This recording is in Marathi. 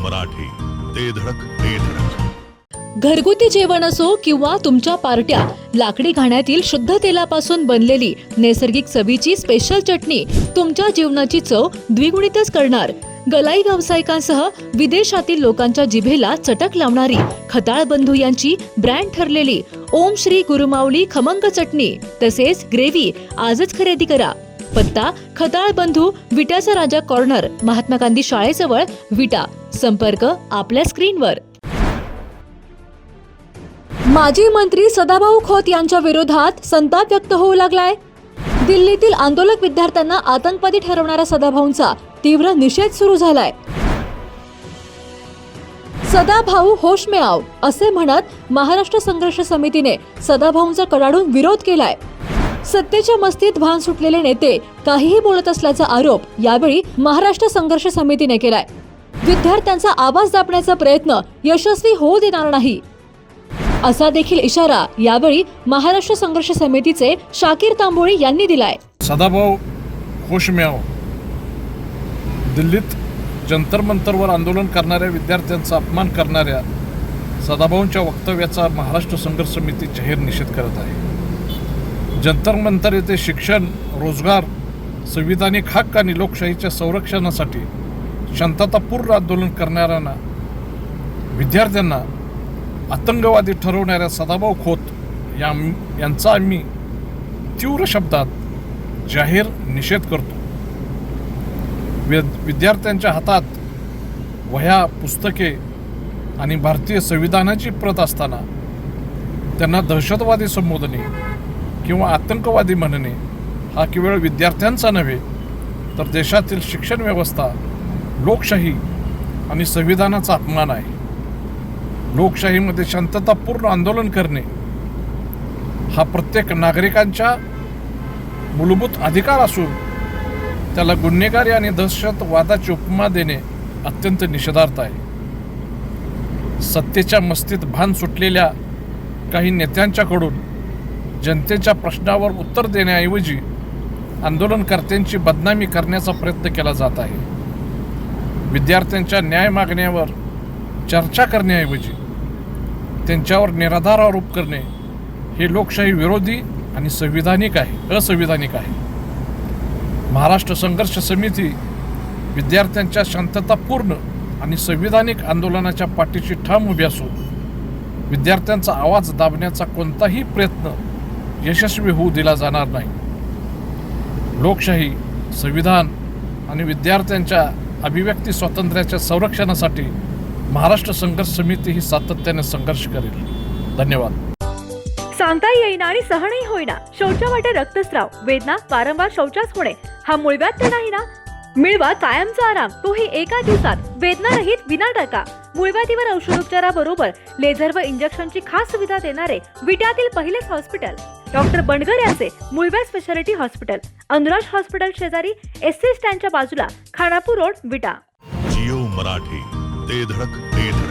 मराठी, ते धडक ते धडक. घरगुती जेवण असो किंवा तुमच्या पार्ट्या, लाकडी घाण्यातील शुद्ध तेलापासून बनलेली नैसर्गिक चवीची स्पेशल चटणी तुमच्या जीवनाची चव द्विगुणितच करणार. गलाई व्यावसायिकांसह विदेशातील लोकांच्या जिभेला चटक लावणारी खताळ बंधू यांची ब्रँड ठरलेली ओम श्री गुरुमाऊली खमंग चटणी तसेच ग्रेव्ही आजच खरेदी करा. पत्ता खताळ बंधू, विटाचा राजा कॉर्नर, महात्मा गांधी शाळेजवळ, विटा. संपर्क आपल्या स्क्रीनवर. माजी मंत्री सदाभाऊ खोत यांच्या विरोधात संताप व्यक्त होऊ लागलाय. दिल्लीतील आंदोलक विद्यार्थ्यांना आतंकवादी ठरवणाऱ्या सदाभाऊंचा तीव्र निषेध सुरू झालाय. सदाभाऊ होश में आओ असे म्हणत महाराष्ट्र संघर्ष समितीने सदाभाऊंचा कडाडून विरोध केलाय. सत्तेच्या मस्तीत भान सुटलेले नेते काहीही बोलत असल्याचा आरोप यावेळी महाराष्ट्र संघर्ष समितीने केलाय. विद्यार्थ्यांचा आवाज दाबण्याचा प्रयत्न यशस्वी होऊ देणार नाही असा देखील इशारा यावेळी महाराष्ट्र संघर्ष समितीचे शाकीर तांबोळी यांनी दिलाय. सदाभाऊ होश में आओ. दिल्लीत जंतर मंतरवर आंदोलन करणाऱ्या विद्यार्थ्यांचा अपमान करणाऱ्या सदाभाऊंच्या वक्तव्याचा महाराष्ट्र संघर्ष समिती जाहीर निषेध करत आहे. जंतर मंतर येथे शिक्षण, रोजगार, संविधानिक हक्क आणि लोकशाहीच्या संरक्षणासाठी शांततापूर्ण आंदोलन करणाऱ्यांना, विद्यार्थ्यांना आतंकवादी ठरवणाऱ्या सदाभाऊ खोत यांचा आम्ही तीव्र शब्दात जाहीर निषेध करतो. विद्यार्थ्यांच्या हातात वह्या, पुस्तके आणि भारतीय संविधानाची प्रत असताना त्यांना दहशतवादी संबोधने किंवा आतंकवादी म्हणणे हा केवळ विद्यार्थ्यांचा नव्हे तर देशातील शिक्षण व्यवस्था, लोकशाही आणि संविधानाचा अपमान आहे. लोकशाहीमध्ये शांततापूर्ण आंदोलन करणे हा प्रत्येक नागरिकांच्या मूलभूत अधिकार असून त्याला गुन्हेगारी आणि दहशतवादाची उपमा देणे अत्यंत निषेधार्थ आहे. सत्तेच्या मस्तीत भान सुटलेल्या काही नेत्यांच्याकडून जनतेच्या प्रश्नावर उत्तर देण्याऐवजी आंदोलनकर्त्यांची बदनामी करण्याचा प्रयत्न केला जात आहे. विद्यार्थ्यांच्या न्याय मागण्यावर चर्चा करण्याऐवजी त्यांच्यावर निराधार आरोप करणे हे लोकशाही विरोधी आणि असंविधानिक आहे. महाराष्ट्र संघर्ष समिती विद्यार्थ्यांच्या शांततापूर्ण आणि संविधानिक आंदोलनाच्या पाठीशी ठाम उभी असून विद्यार्थ्यांचा आवाज दाबण्याचा कोणताही प्रयत्न यशस्वी होऊ दिला जाणार नाही. लोकशाही, संविधान आणि विद्यार्थ्यांच्या अभिव्यक्ती स्वातंत्र्याच्या संरक्षणासाठी महाराष्ट्र संघर्ष समिती ही सातत्याने संघर्ष करेल. धन्यवाद. सांगता येईना आणि सहनही होईना, शौचावाटे रक्तस्राव, वेदना, वारंवार शौचास होणे हा मूळव्याध तर नाही ना? मिळवा कायमचा आराम, तोही एका दिवसात, वेदनारहित, विना टाका. मूळव्याधीवर औषधोपचाराबरोबर लेझर व इंजेक्शनची खास सुविधा देणारे विट्यातील पहिलेच हॉस्पिटल डॉक्टर बंडगर यांचे मूळव्याध स्पेशालिटी हॉस्पिटल, अनुराज हॉस्पिटल शेजारी, एसटी स्टँडच्या बाजूला, खानापूर रोड, विटा. जिओ मराठी, ते धडक ते धडक.